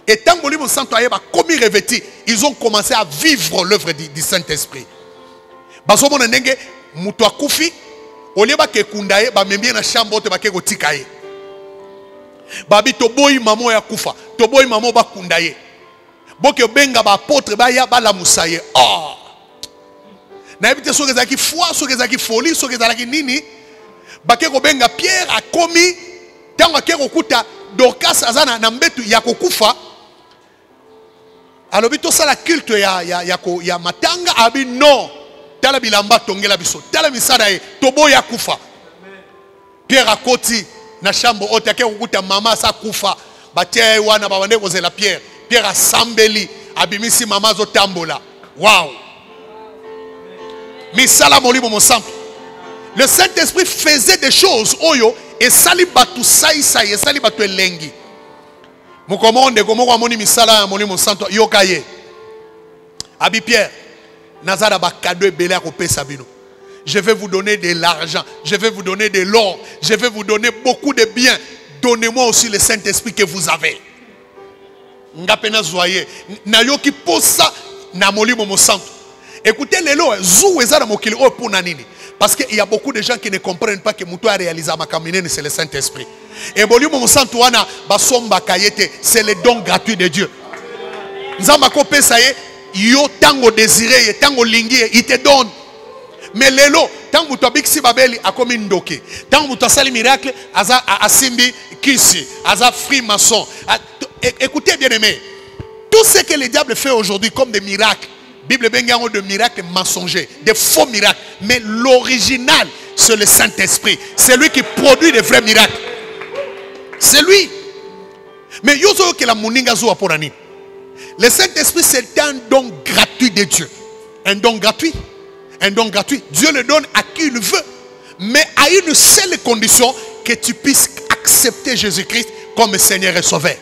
Speaker 2: Et tant que Molimo Santo ayeba commis revêtis, ils ont commencé à vivre l'œuvre du Saint-Esprit. Baso mona ndenge mutu akufi oleba ke kundaye ba membie na chambre te ba ke kotikaye. Babi toboyi mamo ya kufa, toboyi mamo ba kundaye. Boke benga ba apôtre ba ya ba la musaye. Oh. Na ebite so kezaki foi, so kezaki folie, so kezaki nini? Ba ke ko benga Pierre a komi tango ke kokuta Dorcas azana na mbetu ya kokufa. Alors bito sala culte ya matanga abi non. Tala bilamba tongela biso. Tala misada e tobo ya kufa. Pierre akoti na chambre ote ke kokuta mama sa kufa. Batia wana babande kozela Pierre. Pierre asambeli abimisi mama zo tambola. Wow. Misala molimo mon santo. Le Saint-Esprit faisait des choses oyo et sali batu saïsa et sali batu elengi. Mukomonde komo kwa moni misala molimo santo yokaye. Abi Pierre, nazara ba cadeau belé ko pesa bino. Je vais vous donner de l'argent, je vais vous donner de l'or, je vais vous donner beaucoup de biens. Donnez-moi aussi le Saint-Esprit que vous avez. Ngapena zoye, na yoki posa na molimo mo santo. Écoutez les lois, zou ezara mokili o pour nanini. Parce qu'il y a beaucoup de gens qui ne comprennent pas que Moutou a réalisé ma caminée, c'est le Saint-Esprit. Et molimo mo santo wana basomba kayete, c'est le don gratuit de Dieu. Nzamba ko pesa ye, yo tango désiré, tango lingi, il te donne. Mais lelo, tant que tu as babeli a comme une doke. Tant que tu as sali miracle, aza asimbi kisi, aza free maçon. Écoutez bien aimé, tout ce que le diable fait aujourd'hui comme des miracles, Bible bengango de miracles mensongers, des faux miracles, mais l'original c'est le Saint-Esprit. C'est lui qui produit des vrais miracles. C'est lui. Mais yozo que la moninga zo aporani. Le Saint-Esprit c'est un don gratuit de Dieu. Un don gratuit. Un don gratuit. Dieu le donne à qui il veut. Mais à une seule condition, que tu puisses accepter Jésus-Christ comme Seigneur et Sauveur.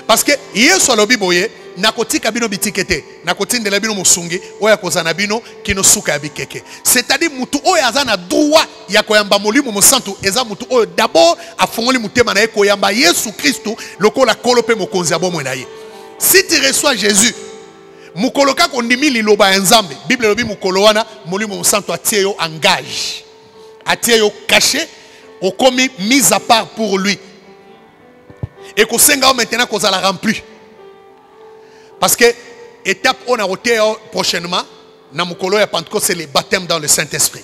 Speaker 2: Parce que hier sur le Bible, nakotika bino bitikete, nakotinde la bino musungi, oya kozana bino kino suka abikeke. C'est-à-dire mutu oya azana droit ya koyamba molimo mosantu, eza mutu oya d'abord afongoli mutema na ye koyamba Yesu Kristo lokola kolope mokonzi abomo na ye. Si tu reçois Jésus, mukoloka kondimi liloba enzambe, Bible lobi mukolo wana molimo mosantu atie yo engage. Atie yo caché, okomi mis à part pour lui. Et que senga maintenant qu'on la rempli. Parce que étape on a roté prochainement na mukolo ya Pentecôte, c'est le baptême dans le Saint-Esprit.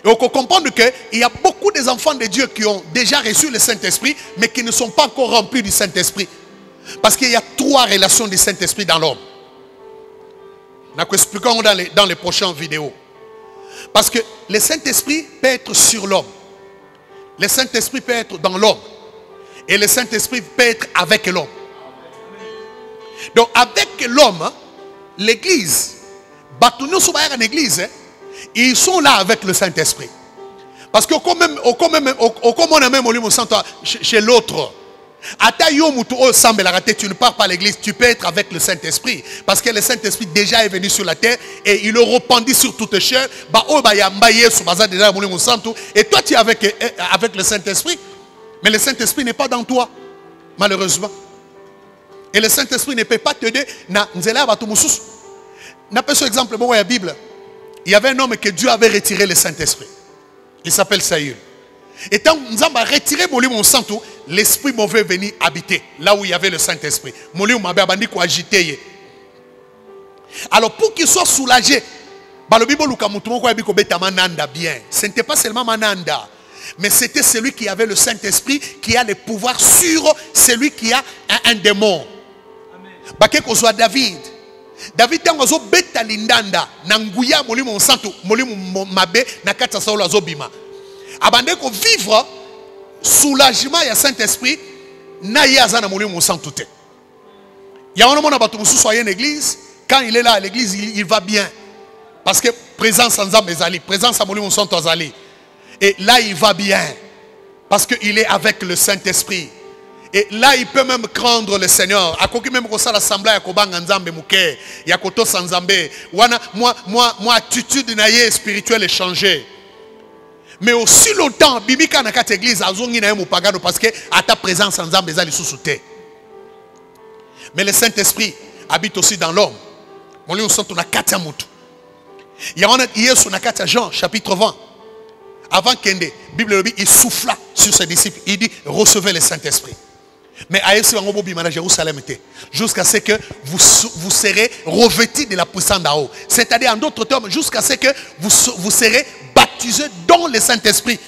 Speaker 2: Et on peut comprendre qu'il y a beaucoup des enfants de Dieu qui ont déjà reçu le Saint-Esprit mais qui ne sont pas encore remplis du Saint-Esprit. Parce qu'il y a trois relations du Saint-Esprit dans l'homme. Nous expliquons dans les prochaines vidéos. Parce que le Saint-Esprit peut être sur l'homme. Le Saint-Esprit peut être dans l'homme. Et le Saint-Esprit peut être avec l'homme. Donc avec l'homme, l'église, ils sont là avec le Saint-Esprit. Parce que comme on a même au chez l'autre, tu ne pars pas à l'église, tu peux être avec le Saint-Esprit. Parce que le Saint-Esprit déjà est venu sur la terre et il le répandit sur toute chair. Et toi tu es avec le Saint-Esprit. Mais le Saint-Esprit n'est pas dans toi, malheureusement. Et le Saint-Esprit ne peut pas t'aider. N'a pas ce exemple, bon, il y a la Bible. Il y avait un homme que Dieu avait retiré le Saint-Esprit. Il s'appelle Saül. Et quand nous avons retiré mon santo, l'esprit mauvais venir habiter là où il y avait le Saint-Esprit. Alors pour qu'il soit soulagé, ce n'était pas seulement Mananda. Mais c'était celui qui avait le Saint-Esprit, qui a le pouvoir sur celui qui a un démon. Baké ko soit David. David tango zo beta lindanda na nguya molimo santo, molimo mabe na kata saola zo bima. Abande ko vivre soulagement ya Saint-Esprit na yaza na molimo santo te. Ya wana mona batu mususu à une église, quand il est là à l'église, il va bien. Parce que présence en Nzambe ezali, présence à molimo santo azali. Et là, il va bien. Parce qu'il est avec le Saint-Esprit. Et là, il peut même craindre le Seigneur. À quoi même qu'on s'est l'assemblée, il y a koto sanzambe. Moi, attitude naïe spirituelle est changée. Mais aussi longtemps, bibika na kat église, azongi na yemo pagano parce que à ta présence ensemble les ali sous-souté. Mais le Saint-Esprit habite aussi dans l'homme. Mon lieu sont na katia mutu. Il y a un hier sur na katia Jean chapitre 20. Avant qu'Ende, Bible il souffla sur ses disciples. Il dit recevez le Saint-Esprit. Mais à Jérusalem jusqu'à ce que vous serez revêtis de la puissance d'en haut. C'est-à-dire en d'autres termes, jusqu'à ce que vous serez baptisés dans le Saint-Esprit.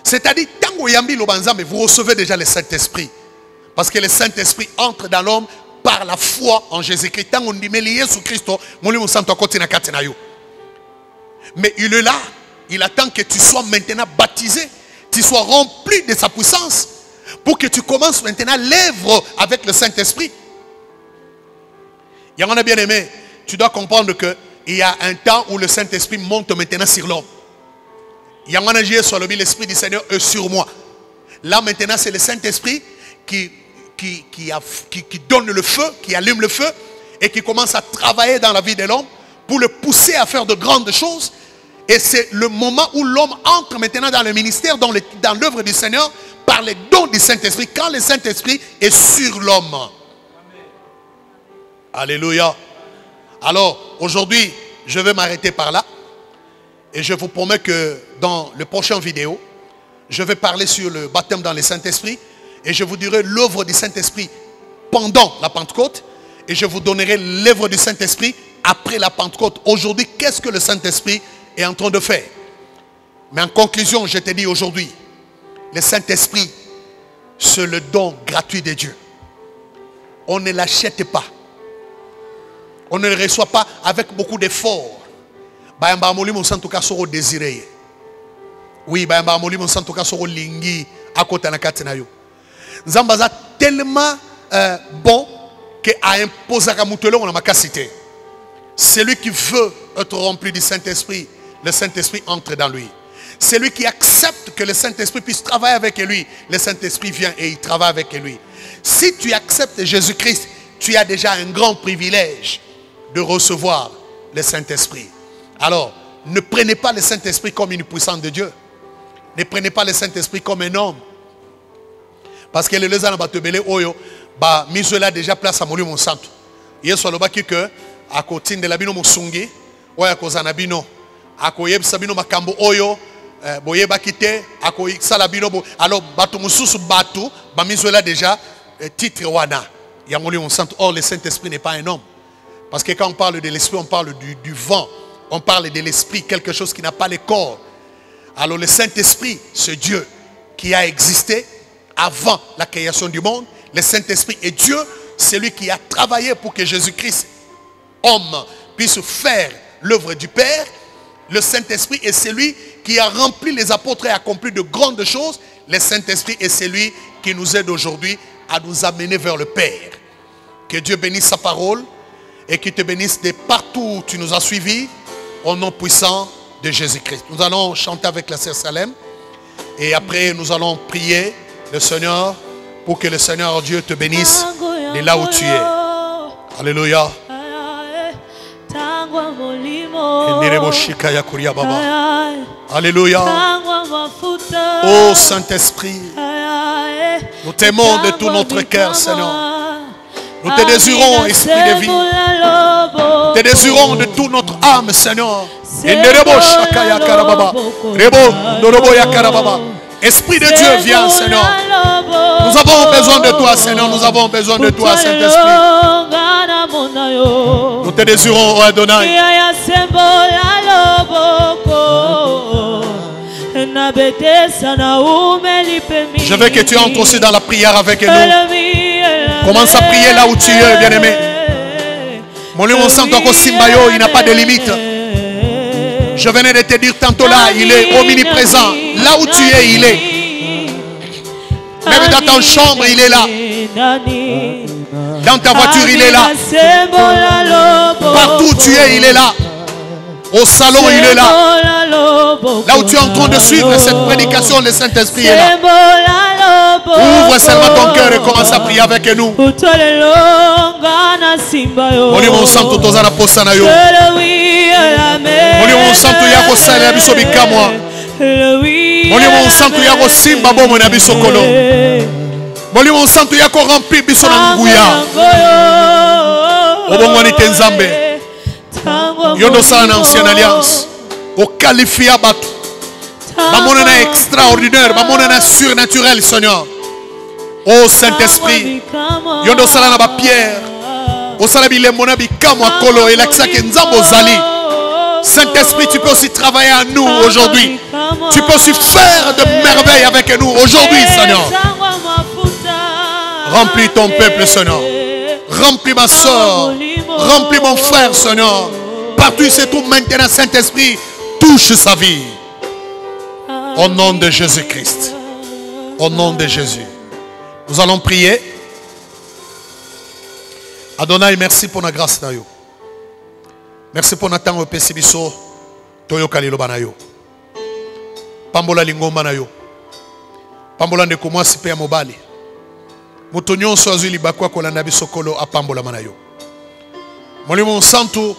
Speaker 2: C'est-à-dire, tant que vous recevez déjà le Saint-Esprit. Parce que le Saint-Esprit entre dans l'homme par la foi en Jésus-Christ. Tant qu'on dit Jésus Christ, mais il est là. Il attend que tu sois maintenant baptisé, tu sois rempli de sa puissance, pour que tu commences maintenant l'œuvre avec le Saint-Esprit. Il y en a bien aimé, tu dois comprendre qu'il il y a un temps où le Saint-Esprit monte maintenant sur l'homme. Il y a un jour sur l'Esprit du Seigneur est sur moi. Là maintenant c'est le Saint-Esprit qui donne le feu, qui allume le feu et qui commence à travailler dans la vie de l'homme pour le pousser à faire de grandes choses. Et c'est le moment où l'homme entre maintenant dans le ministère, dans l'œuvre du Seigneur, par les dons du Saint-Esprit, quand le Saint-Esprit est sur l'homme. Alléluia. Alors, aujourd'hui, je vais m'arrêter par là. Et je vous promets que dans le prochain vidéo, je vais parler sur le baptême dans le Saint-Esprit. Et je vous dirai l'œuvre du Saint-Esprit pendant la Pentecôte. Et je vous donnerai l'œuvre du Saint-Esprit après la Pentecôte. Aujourd'hui, qu'est-ce que le Saint-Esprit est en train de faire? Mais en conclusion, je te dis aujourd'hui, le Saint-Esprit, c'est le don gratuit de Dieu. On ne l'achète pas. On ne le reçoit pas avec beaucoup d'efforts. Oui, Zambaza tellement bon que a imposé à Moutelo on a ma cité. Celui qui veut être rempli du Saint-Esprit, le Saint-Esprit entre dans lui. Celui qui accepte que le Saint-Esprit puisse travailler avec lui, le Saint-Esprit vient et il travaille avec lui. Si tu acceptes Jésus-Christ, tu as déjà un grand privilège de recevoir le Saint-Esprit. Alors, ne prenez pas le Saint-Esprit comme une puissance de Dieu. Ne prenez pas le Saint-Esprit comme un homme. Parce que les gens qui ont déjà place à Moli mon santo. Hier soir, le que à côté de la bino musungi, oya kozana bino, akoyeb sabino makambo oyo, boye bakite, akoy salabino bo. Alors batu mususu batu, ba misola déjà titre wana. Ya Moli mon santo. Or le Saint-Esprit n'est pas un homme. Parce que quand on parle de l'esprit, on parle du vent. On parle de l'esprit, quelque chose qui n'a pas le corps. Alors le Saint-Esprit, c'est Dieu qui a existé avant la création du monde. Le Saint-Esprit est Dieu, c'est lui qui a travaillé pour que Jésus-Christ, homme, puisse faire l'œuvre du Père. Le Saint-Esprit est celui qui a rempli les apôtres et accompli de grandes choses. Le Saint-Esprit est celui qui nous aide aujourd'hui à nous amener vers le Père. Que Dieu bénisse sa parole et qu'il te bénisse de partout où tu nous as suivis, au nom puissant de Jésus-Christ. Nous allons chanter avec la sœur Salem et après nous allons prier le Seigneur pour que le Seigneur Dieu te bénisse de là où tu es. Alléluia. Alléluia. Oh Saint-Esprit, nous t'aimons de tout notre cœur, Seigneur. Nous te désirons, esprit de vie. Nous te désirons de toute notre âme, Seigneur. Esprit de Dieu, viens, Seigneur. Nous avons besoin de toi, Seigneur. Nous avons besoin de toi, Saint-Esprit. Nous te désirons, oh Adonai. Je veux que tu entres aussi dans la prière avec nous. Commence à prier là où tu es, bien-aimé. Mon Dieu, mon sang, toi, il n'a pas de limite. Je venais de te dire tantôt là, il est omniprésent. Là où tu es, il est. Même dans ta chambre, il est là. Dans ta voiture, il est là. Partout où tu es, il est là. Au salon, il est là. Là où tu es en train de suivre cette prédication, le Saint-Esprit est là. Ouvre seulement ton cœur et commence à prier avec nous. Mon Dieu, mon sang, tout aux posana yo. Mon Dieu, mon sang, tout yako sale abiso bikamwa. Mon Dieu, mon sang, tout yako simba bo mon abiso kolo. Mon Dieu, mon sang, tout yako rempli biso nanguya. Obongwani tenzambe. Yondo sala na ancienne alliance. Au qualifia batu. Mamonana extraordinaire, mamonana surnaturel, Seigneur. Oh Saint-Esprit, yondo sala na ba pierre. O sala bilemona bikamo akolo et l'accent que nzambo zali. Saint-Esprit, tu peux aussi travailler à nous aujourd'hui. Tu peux aussi faire de merveilles avec nous aujourd'hui, Seigneur. Remplis ton peuple, Seigneur. Remplis ma soeur. Remplis mon frère, Seigneur. Partout c'est tout maintenant, Saint-Esprit, touche sa vie. Au nom de Jésus-Christ. Au nom de Jésus. Nous allons prier. Adonai, merci pour la grâce. Merci pour notre temps au Pessibiso. Toyo Kalilo Banayo. Pambola Lingomba Nayo. Pambola de Komo Sipe Mobali. Mutonyon Soazuli Bakwa Kolanda Bisokolo a Pambola Manayo. Molimo Santo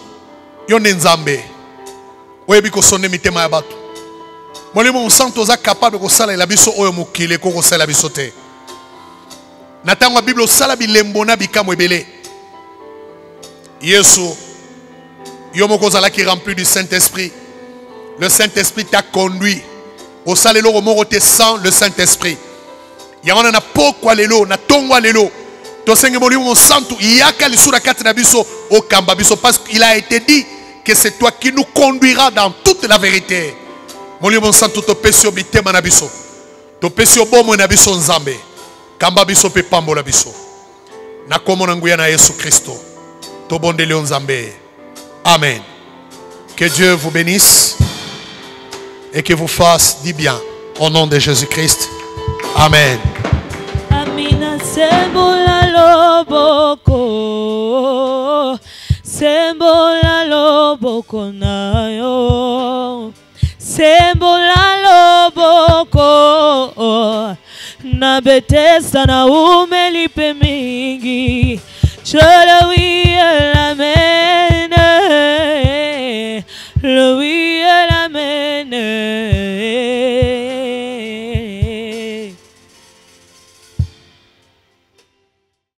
Speaker 2: Yonenzambe. Oebiko sonne mitema ya batu. Molimo Santo za capable de sala la biso oyo mukile ko sala bisote. Natangwa Bible sala bilembona bikamo ebele. Yesu Yomoko zala qui rempli du Saint-Esprit. Le Saint-Esprit t'a conduit. Au salelo romoro te sans le Saint-Esprit. Yamana na pokwa lelo na tongwa lelo. To senge molimo santo yaka lisura kati na biso o kamba biso parce qu'il a été dit que c'est toi qui nous conduira dans toute la vérité. Molimo santo to pesio bitema na biso. To pesio bomo na biso nzambe. Kamba biso pe pambo la biso. Na komo na nguya na Yesu Kristo. To bondele nzambe. Amen. Que Dieu vous bénisse et que vous fasse du bien au nom de Jésus-Christ. Amen.
Speaker 1: Amina sembola loboko, sembola loboko nayo, sembola loboko, na betesa na umelipe mingi, chora